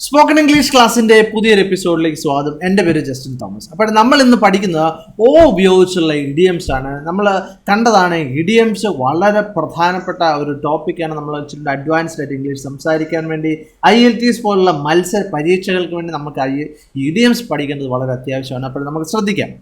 Spoken English ക്ലാസ്സിന്റെ പുതിയൊരു എപ്പിസോഡിലേക്ക് സ്വാഗതം. എൻ്റെ പേര് ജസ്റ്റിൻ തോമസ്. അപ്പോൾ നമ്മൾ ഇന്ന് പഠിക്കുന്നത് ഉപയോഗിച്ചുള്ള ഇഡിയംസ് ആണ്. നമ്മൾ കണ്ടതാണ് ഇഡിയംസ് വളരെ പ്രധാനപ്പെട്ട ഒരു ടോപ്പിക്കാണ്. നമ്മൾ ഇച്ചിരി അഡ്വാൻസ്ഡ് ആയിട്ട് ഇംഗ്ലീഷ് സംസാരിക്കാൻ വേണ്ടി IELTS പോലുള്ള മത്സര പരീക്ഷകൾക്ക് വേണ്ടി നമുക്ക് ഇഡിയംസ് പഠിക്കേണ്ടത് വളരെ അത്യാവശ്യമാണ്. അപ്പോൾ നമുക്ക് ശ്രദ്ധിക്കാം.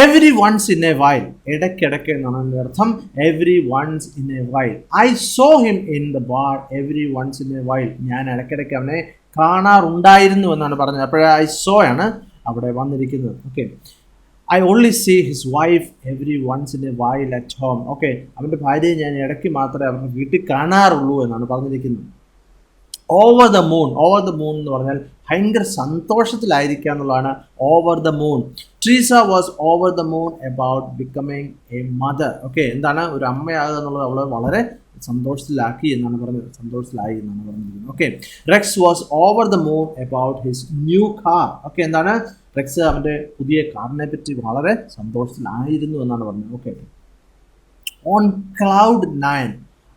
Every once in a while, ഇടയ്ക്കിടയ്ക്ക് എന്നാണ് അതിൻ്റെ അർത്ഥം. Every once in a while. I saw him in the bar every once in a while. ഞാൻ ഇടയ്ക്കിടയ്ക്ക് അവനെ കാണാറുണ്ടായിരുന്നു എന്നാണ് പറഞ്ഞത്. അപ്പോഴേ ഐ സോ ആണ് അവിടെ വന്നിരിക്കുന്നത്. Okay, I only see his wife every once in a while at home. Okay, അവൻ്റെ ഭാര്യയെ ഞാൻ ഇടയ്ക്ക് മാത്രമേ അവരുടെ വീട്ടിൽ കാണാറുള്ളൂ എന്നാണ് പറഞ്ഞിരിക്കുന്നത്. Over the moon. Over the moon എന്ന് പറഞ്ഞാൽ ഭയങ്കര സന്തോഷത്തിലായിരിക്കുക എന്നുള്ളതാണ് over the moon. Treesa was over the moon about becoming A mother. Okay, എന്താണ് ഒരു അമ്മയാകുക എന്നുള്ളത് അവൾ വളരെ സന്തോഷത്തിലാക്കി എന്നാണ് പറഞ്ഞത്, സന്തോഷത്തിലായി എന്നാണ് പറഞ്ഞിരിക്കുന്നത്. Okay, Rex was over the moon about his new car. Okay, എന്താണ് റെക്സ് അവൻ്റെ പുതിയ കാറിനെ പറ്റി വളരെ സന്തോഷത്തിലായിരുന്നു എന്നാണ് പറഞ്ഞത്. Okay, on cloud 9.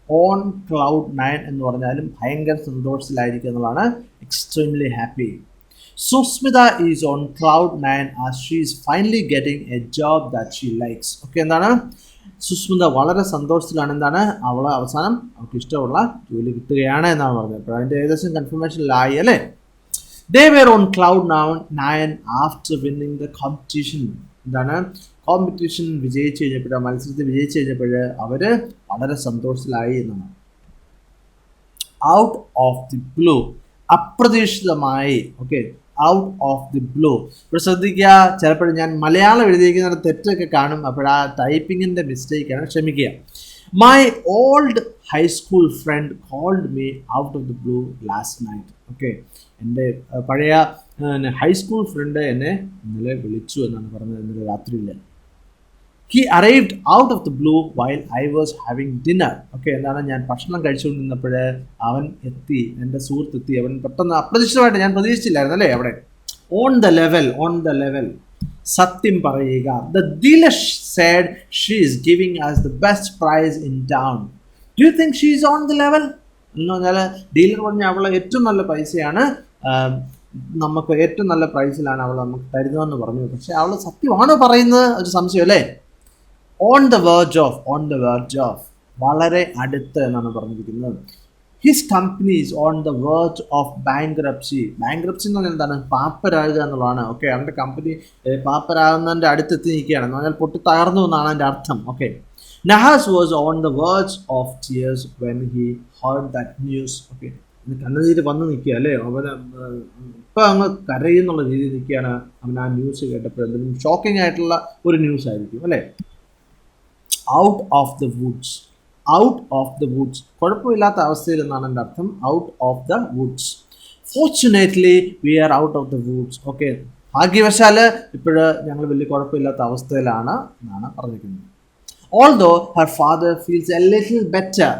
On cloud 9 എന്ന് പറഞ്ഞാലും ഭയങ്കര സന്തോഷത്തിലായിരിക്കുക എന്നുള്ളതാണ് extremely happy. Sushmita is on cloud 9 as she is finally getting a job that she likes. Okay, എന്താണ് സുസ്മിത വളരെ സന്തോഷത്തിലാണ്. എന്താണ് അവൾ അവസാനം അവൾക്ക് ഇഷ്ടമുള്ള ജോലി കിട്ടുകയാണ് എന്നാണ് പറഞ്ഞത്. അപ്പോൾ അതിൻ്റെ ഏകദേശം കൺഫർമേഷനിലായി അല്ലേ. They were on cloud 9 after winning the competition. എന്താണ് കോമ്പറ്റീഷൻ വിജയിച്ചു കഴിഞ്ഞപ്പോൾ, മത്സരത്തിൽ വിജയിച്ചു കഴിഞ്ഞപ്പോൾ അവർ വളരെ സന്തോഷത്തിലായി എന്നാണ്. ഔട്ട് ഓഫ് ദി ബ്ലൂ, അപ്രതീക്ഷിതമായി. Okay, out of the blue. ഇവിടെ ശ്രദ്ധിക്കുക, ചിലപ്പോൾ ഞാൻ മലയാളം എഴുതിയിരിക്കുന്ന തെറ്റൊക്കെ കാണും. അപ്പോൾ ആ ടൈപ്പിങ്ങിൻ്റെ മിസ്റ്റേക്കാണ്, ക്ഷമിക്കുക. My old high school friend called me out of the blue last night. Okay, എൻ്റെ പഴയ ഹൈസ്കൂൾ ഫ്രണ്ട് എന്നെ ഇന്നലെ വിളിച്ചു എന്നാണ് പറഞ്ഞത്, ഇന്നലെ രാത്രിയിൽ. He arrived out of the blue while I was having dinner. Okay, എന്താണ് ഞാൻ ഭക്ഷണം കഴിച്ചുകൊണ്ടിരുന്നപ്പോൾ അവൻ എത്തി, എൻ്റെ സുഹൃത്ത് എത്തി. അവൻ പെട്ടെന്ന് അപ്രതീക്ഷിതമായിട്ട്, ഞാൻ പ്രതീക്ഷിച്ചില്ലായിരുന്നു അല്ലേ അവിടെ. On the level, on the level, സത്യം പറയുക. The dealer said she is giving us the best price in town. Do you think she is on the level? എന്ന് പറഞ്ഞാൽ ഡീലർ പറഞ്ഞ അവൾ ഏറ്റവും നല്ല പൈസയാണ്, നമുക്ക് ഏറ്റവും നല്ല പ്രൈസിലാണ് അവൾ നമുക്ക് തരുന്നതെന്ന് പറഞ്ഞു. പക്ഷെ അവൾ സത്യമാണോ പറയുന്നത് ഒരു സംശയം അല്ലേ. On the verge of, on the verge of, വളരെ അടുത്ത് എന്നാണ് പറഞ്ഞിരിക്കുന്നത്. His company is on the verge of bankruptcy. Bankruptcy എന്ന് പറഞ്ഞാൽ എന്താണ്, പാപ്പരാകുക എന്നുള്ളതാണ്. ഓക്കെ, അവൻ്റെ കമ്പനി പാപ്പരാകുന്നതിൻ്റെ അടുത്തെത്തി നിൽക്കുകയാണ് എന്ന് പറഞ്ഞാൽ പൊട്ടി തകർന്നു എന്നാണ് അതിൻ്റെ അർത്ഥം. Okay, Nahas was on the verge of tears when he heard that news. Okay, കണ്ണുനീര് വന്ന് നിൽക്കുക അല്ലേ. അവന് ഇപ്പം അങ്ങ് കരയുന്നുള്ള രീതിയിൽ നിൽക്കുകയാണ് അവൻ ആ ന്യൂസ് കേട്ടപ്പോൾ. എന്തെങ്കിലും ഷോക്കിംഗ് ആയിട്ടുള്ള ഒരു ന്യൂസ് ആയിരിക്കും അല്ലേ. Out of the woods, out of the woods, കുഴപ്പമില്ലാത്ത അവസ്ഥയിൽ എന്നാണ് എൻ്റെ അർത്ഥം. Out of the woods. Fortunately we are out of the woods. Okay, ഭാഗ്യവശാൽ ഇപ്പോഴ് ഞങ്ങൾ വലിയ കുഴപ്പമില്ലാത്ത അവസ്ഥയിലാണ് എന്നാണ് പറഞ്ഞിരിക്കുന്നത്. Although her father feels a little better,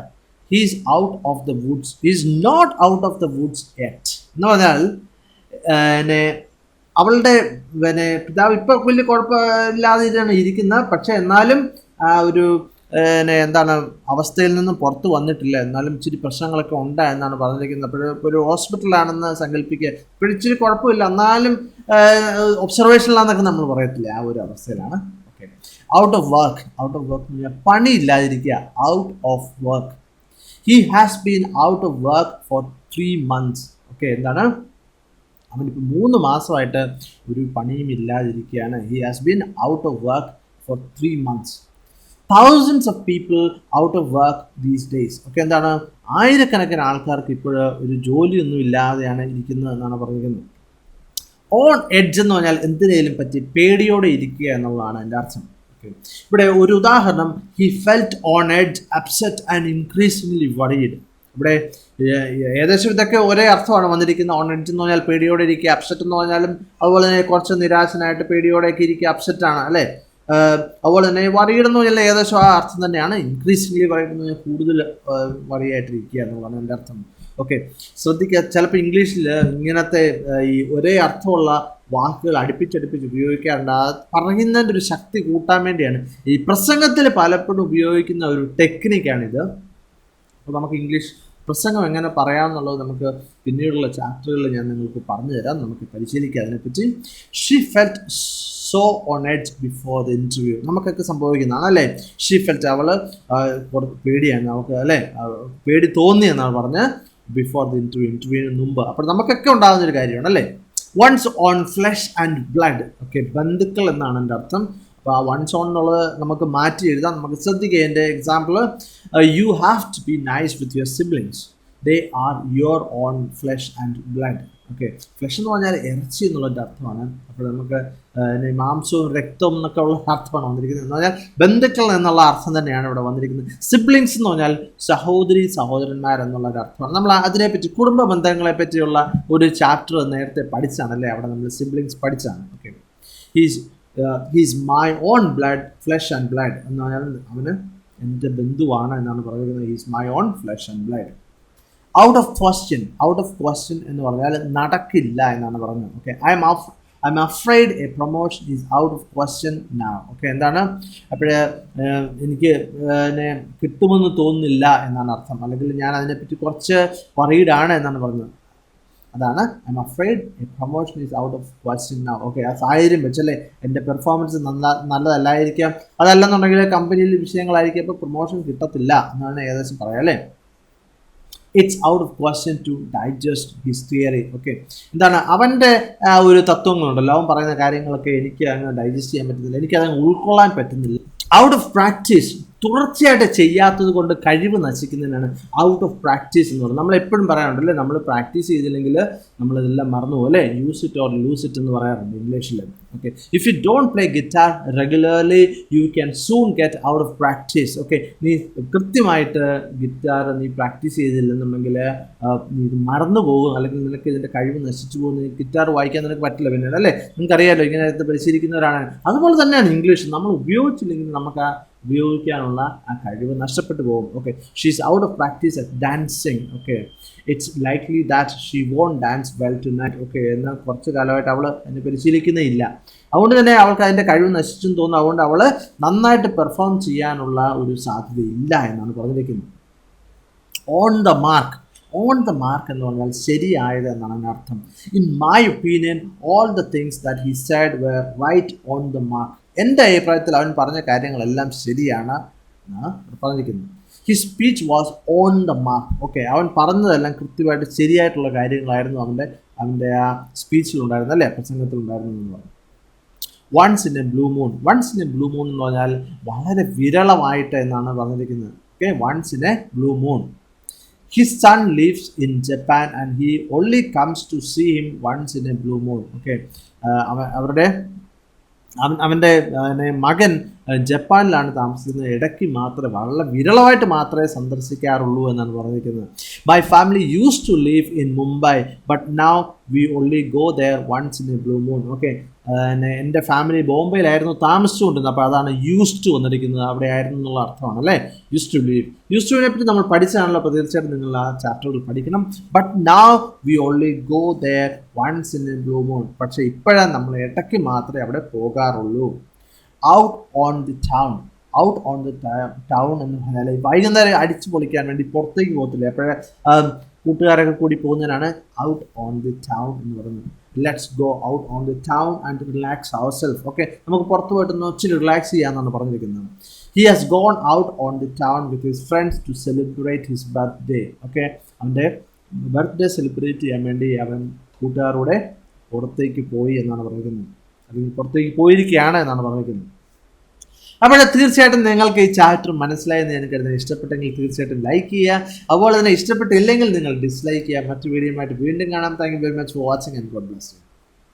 he is out of the woods, he is not out of the woods yet. എന്ന് പറഞ്ഞാൽ അവളുടെ പിതാവ് ഇപ്പം വലിയ കുഴപ്പമില്ലാതെയാണ് ഇരിക്കുന്നത്. പക്ഷെ എന്നാലും ആ ഒരു എന്താണ് അവസ്ഥയിൽ നിന്നും പുറത്ത് വന്നിട്ടില്ല. എന്നാലും ഇച്ചിരി പ്രശ്നങ്ങളൊക്കെ ഉണ്ട് എന്നാണ് പറഞ്ഞിരിക്കുന്നത്. അപ്പോൾ ഒരു ഹോസ്പിറ്റലാണെന്ന് സങ്കല്പിക്കുക. ഇപ്പോഴും ഇച്ചിരി കുഴപ്പമില്ല, എന്നാലും ഒബ്സർവേഷനിലാണെന്നൊക്കെ നമ്മൾ പറയത്തില്ല, ആ ഒരു അവസ്ഥയിലാണ്. Okay, out of work. Out of work പണിയില്ലാതിരിക്കുക, out of work. He has been out of work for 3 months. Okay, എന്താണ് അവനിപ്പോൾ 3 മാസമായിട്ട് ഒരു പണിയും ഇല്ലാതിരിക്കുകയാണ്. He has been out of work for 3 months. Thousands of people out of work these days. Okay, എന്താണ് ആയിരക്കണക്കിന് ആൾക്കാർക്ക് ഇപ്പോൾ ഒരു ജോലിയൊന്നും ഇല്ലാതെയാണ് ഇരിക്കുന്നത് എന്നാണ് പറഞ്ഞിരിക്കുന്നത്. ഓൺ എഡ്ജ് എന്ന് പറഞ്ഞാൽ എന്തിനേലും പറ്റി പേടിയോടെ ഇരിക്കുക എന്നുള്ളതാണ് എൻ്റെ അർത്ഥം. ഇവിടെ ഒരു ഉദാഹരണം, he felt on edge, upset and increasingly worried. ഇവിടെ ഏകദേശം ഇതൊക്കെ ഒരേ അർത്ഥമാണ് വന്നിരിക്കുന്നത്. ഓൺ എഡ്ജ് എന്ന് പറഞ്ഞാൽ പേടിയോടെ ഇരിക്കുക, അപ്സെറ്റ് എന്ന് പറഞ്ഞാലും അതുപോലെ തന്നെ കുറച്ച് നിരാശനായിട്ട് പേടിയോടെയൊക്കെ ഇരിക്കുക, അപ്സെറ്റാണ് അല്ലേ. അതുപോലെ തന്നെ വറീഡ് എന്ന് പറഞ്ഞാൽ ഏകദേശം ആ അർത്ഥം തന്നെയാണ്. ഇൻക്രീസിംഗ്ലി വറീഡ് എന്ന് പറഞ്ഞാൽ കൂടുതൽ വറിയായിട്ടിരിക്കുക എന്നുള്ളതാണ് എൻ്റെ അർത്ഥം. ഓക്കെ, ശ്രദ്ധിക്കുക, ചിലപ്പോൾ ഇംഗ്ലീഷിൽ ഇങ്ങനത്തെ ഈ ഒരേ അർത്ഥമുള്ള വാക്കുകൾ അടുപ്പിച്ചടുപ്പിച്ച് ഉപയോഗിക്കാറുണ്ട്. പറയുന്നതിൻ്റെ ഒരു ശക്തി കൂട്ടാൻ വേണ്ടിയാണ്. ഈ പ്രസംഗത്തിൽ പലപ്പോഴും ഉപയോഗിക്കുന്ന ഒരു ടെക്നിക്കാണിത്. അപ്പോൾ നമുക്ക് ഇംഗ്ലീഷ് പ്രസംഗം എങ്ങനെ പറയാമെന്നുള്ളത് നമുക്ക് പിന്നീടുള്ള ചാപ്റ്ററുകളിൽ ഞാൻ നിങ്ങൾക്ക് പറഞ്ഞു തരാം. നമുക്ക് പരിശീലിക്കാം അതിനെപ്പറ്റി. She felt so on edge before the interview. നമുക്കൊക്കെ സംഭവിക്കുന്നതാണ് അല്ലേ. ഷീ ഫെൽറ്റ്, അവൾ പേടിയാണ്, നമുക്ക് അല്ലേ പേടി തോന്നി എന്നാണ് പറഞ്ഞ് ബിഫോർ ദ ഇൻ്റർവ്യൂവിന് മുമ്പ്. അപ്പോൾ നമുക്കൊക്കെ ഉണ്ടാകുന്നൊരു കാര്യമാണ് അല്ലേ. One's own flesh and blood. Okay, ബന്ധുക്കൾ എന്നാണ് എൻ്റെ അർത്ഥം. അപ്പോൾ ആ വൺസ് ഓൺ എന്നുള്ളത് നമുക്ക് മാറ്റി എഴുതാം. നമുക്ക് ശ്രദ്ധിക്കുക. എൻ്റെ example, you have to be nice with your siblings, they are your own flesh and blood. Okay, flesh എന്ന് പറഞ്ഞാൽ ഇറച്ചി എന്നുള്ളതിൻ്റെ അർത്ഥമാണ്. അപ്പോൾ നമുക്ക് മാംസവും രക്തവും എന്നൊക്കെ ഉള്ള അർത്ഥമാണ് വന്നിരിക്കുന്നത്. എന്ന് പറഞ്ഞാൽ ബന്ധുക്കൾ എന്നുള്ള അർത്ഥം തന്നെയാണ് ഇവിടെ വന്നിരിക്കുന്നത്. സിബ്ലിങ്സ് എന്ന് പറഞ്ഞാൽ സഹോദരി സഹോദരന്മാർ എന്നുള്ള ഒരു അർത്ഥമാണ്. നമ്മൾ അതിനെപ്പറ്റി കുടുംബ ബന്ധങ്ങളെ പറ്റിയുള്ള ഒരു ചാപ്റ്റർ നേരത്തെ പഠിച്ചാണല്ലേ, അവിടെ നമ്മൾ സിബ്ലിങ്സ് പഠിച്ചാണ്. Okay, he's my own blood, flesh and blood എന്ന് പറഞ്ഞാൽ അവന് എൻ്റെ ബന്ധുവാണ് എന്നാണ് പറയുന്നത്. He's my own flesh and blood. Out of question എന്ന് പറഞ്ഞാൽ നടക്കില്ല എന്നാണ് പറഞ്ഞത്. Okay, I am afraid a promotion is out of question now. Okay, എന്താണ് അപ്പോൾ എനിക്ക് കിട്ടുമെന്ന് തോന്നുന്നില്ല എന്നാണ് അർത്ഥം. അല്ലെങ്കിൽ ഞാൻ അതിനെപ്പറ്റി കുറച്ച് വറീഡാണ് എന്നാണ് പറഞ്ഞത്. അതാണ് I am afraid a promotion is out of question now. Okay, ആ സാഹചര്യം വെച്ചല്ലേ എൻ്റെ പെർഫോമൻസ് നല്ലതല്ലായിരിക്കാം, അതല്ലെന്നുണ്ടെങ്കിൽ കമ്പനിയിൽ വിഷയങ്ങളായിരിക്കും, അപ്പോൾ പ്രൊമോഷൻ കിട്ടത്തില്ല എന്നാണ് ഏകദേശം പറയാം അല്ലേ. It's out of question to digest his theory. Okay, എന്താണ് അവൻ്റെ ഒരു തത്വങ്ങളുണ്ടല്ലോ, അവൻ പറയുന്ന കാര്യങ്ങളൊക്കെ എനിക്ക് അങ്ങനെ ഡൈജസ്റ്റ് ചെയ്യാൻ പറ്റുന്നില്ല, എനിക്കതങ്ങ് ഉൾക്കൊള്ളാൻ പറ്റുന്നില്ല. ഔട്ട് ഓഫ് പ്രാക്ടീസ്, തുടർച്ചയായിട്ട് ചെയ്യാത്തത് കൊണ്ട് കഴിവ് നശിക്കുന്നതിനാണ് ഔട്ട് ഓഫ് പ്രാക്ടീസ് എന്ന് പറയുന്നത്. നമ്മൾ എപ്പോഴും പറയാറുണ്ടല്ലേ, നമ്മൾ പ്രാക്ടീസ് ചെയ്തില്ലെങ്കിൽ നമ്മളിതെല്ലാം മറന്നു പോകും അല്ലേ. Use it or loose it എന്ന് പറയാറുണ്ട് ഇംഗ്ലീഷിൽ. Okay, if you don't play guitar regularly you can soon get out of practice. Okay, നീ കൃത്യമായിട്ട് ഗിറ്റാർ നീ പ്രാക്ടീസ് ചെയ്തില്ലെന്നുണ്ടെങ്കിൽ നീ ഇത് മറന്നു പോകും, അല്ലെങ്കിൽ നിനക്ക് ഇതിൻ്റെ കഴിവ് നശിച്ചു പോകും. ഗിറ്റാർ വായിക്കാൻ നിനക്ക് പറ്റില്ല പിന്നീട് അല്ലേ. നിങ്ങൾക്കറിയാമല്ലോ, ഇങ്ങനെ പരിശീലിക്കുന്നവരാണ്. അതുപോലെ തന്നെയാണ് ഇംഗ്ലീഷ്. നമ്മൾ ഉപയോഗിച്ചില്ലെങ്കിൽ നമുക്ക് ആ ഉപയോഗിക്കാനുള്ള ആ കഴിവ് നഷ്ടപ്പെട്ടു പോകും. Okay, she is out of practice at dancing. Okay, it's likely that she won't dance well tonight. Okay, എന്നാൽ കുറച്ച് കാലമായിട്ട് അവൾ എന്നെ പരിശീലിക്കുന്നേ ഇല്ല, അതുകൊണ്ട് തന്നെ അവൾക്ക് അതിൻ്റെ കഴിവ് നശിച്ചെന്ന് തോന്നുന്നു. അതുകൊണ്ട് അവൾ നന്നായിട്ട് പെർഫോം ചെയ്യാനുള്ള ഒരു സാധ്യതയില്ല എന്നാണ് പറഞ്ഞിരിക്കുന്നത്. ഓൺ ദ മാർക്ക് എന്ന് പറഞ്ഞാൽ ശരിയായത് എന്നാണ് അതിൻ്റെ അർത്ഥം. In my opinion all the things that he said were right on the mark. എൻ്റെ അഭിപ്രായത്തിൽ അവൻ പറഞ്ഞ കാര്യങ്ങളെല്ലാം ശരിയാണ് എന്നാണ് പറഞ്ഞിരിക്കുന്നത്. His speech was on the mark. Okay, അവൻ പറഞ്ഞതെല്ലാം കൃത്യമായിട്ട് ശരിയായിട്ടുള്ള കാര്യങ്ങളായിരുന്നു അവൻ്റെ ആ സ്പീച്ചിലുണ്ടായിരുന്നു അല്ലേ, പ്രസംഗത്തിലുണ്ടായിരുന്നു എന്ന് പറഞ്ഞു. Once in a blue moon എന്ന് പറഞ്ഞാൽ വളരെ വിരളമായിട്ട് എന്നാണ് പറഞ്ഞിരിക്കുന്നത്. Okay, once in a blue moon. His son lives in Japan and he only comes to see him once in a blue moon. Okay, അവൻ്റെ മകൻ ജപ്പാനിലാണ് താമസിക്കുന്നത്, ഇടയ്ക്ക് മാത്രമേ, വളരെ വിരളമായിട്ട് മാത്രമേ സന്ദർശിക്കാറുള്ളൂ എന്നാണ് പറഞ്ഞിരിക്കുന്നത്. My family use to live in Mumbai but now we only go there once in a blue moon. Okay, എൻ്റെ ഫാമിലി ബോംബെയിലായിരുന്നു താമസിച്ചുകൊണ്ടിരുന്നത്, അപ്പോൾ അതാണ് യൂസ് ടു വന്നിരിക്കുന്നത്, അവിടെ ആയിരുന്നു എന്നുള്ള അർത്ഥമാണ് അല്ലേ. യൂസ് ടു ലീവിനെ പറ്റി നമ്മൾ പഠിച്ചാണല്ലോ, അപ്പോൾ തീർച്ചയായിട്ടും നിങ്ങൾ ആ ചാപ്റ്ററുകൾ പഠിക്കണം. But now we only go there once in a blue moon. പക്ഷേ ഇപ്പോഴാണ് നമ്മൾ ഇടയ്ക്ക് മാത്രമേ അവിടെ പോകാറുള്ളൂ. ഔട്ട് ഓൺ ദി ടൗൺ എന്ന് പറഞ്ഞാൽ വൈകുന്നേരം അടിച്ചു പൊളിക്കാൻ വേണ്ടി പുറത്തേക്ക് പോകത്തില്ല, അപ്പോഴേ കൂട്ടുകാരൊക്കെ കൂടി പോകുന്നതിനാണ് ഔട്ട് ഓൺ ദി ടൗൺ എന്ന് പറയുന്നത്. Let's go out on the town and relax ourselves. Okay, നമുക്ക് പുറത്ത് പോയിട്ട് ഒത്തിരി റിലാക്സ് ചെയ്യാമെന്നാണ് പറഞ്ഞിരിക്കുന്നത്. He has gone out on the town with his friends to celebrate his birthday. Okay, അവൻ്റെ birthday celebrate ചെയ്യാൻ വേണ്ടി അവൻ കൂട്ടുകാരുടെ പുറത്തേക്ക് പോയി എന്നാണ് പറഞ്ഞിരിക്കുന്നത്, അല്ലെങ്കിൽ പുറത്തേക്ക് പോയിരിക്കുകയാണ് എന്നാണ് പറഞ്ഞിരിക്കുന്നത്. അപ്പോൾ തീർച്ചയായിട്ടും നിങ്ങൾക്ക് ഈ ചാപ്റ്റർ മനസ്സിലായെന്ന് ഞാൻ കരുതുന്നത്. ഇഷ്ടപ്പെട്ടെങ്കിൽ തീർച്ചയായിട്ടും ലൈക്ക് ചെയ്യുക, അതുപോലെ തന്നെ ഇഷ്ടപ്പെട്ടില്ലെങ്കിൽ നിങ്ങൾ ഡിസ്ലൈക്ക് ചെയ്യുക. മറ്റു വീഡിയോയുമായിട്ട് വീണ്ടും കാണാം. Thank you very much for watching and God bless you.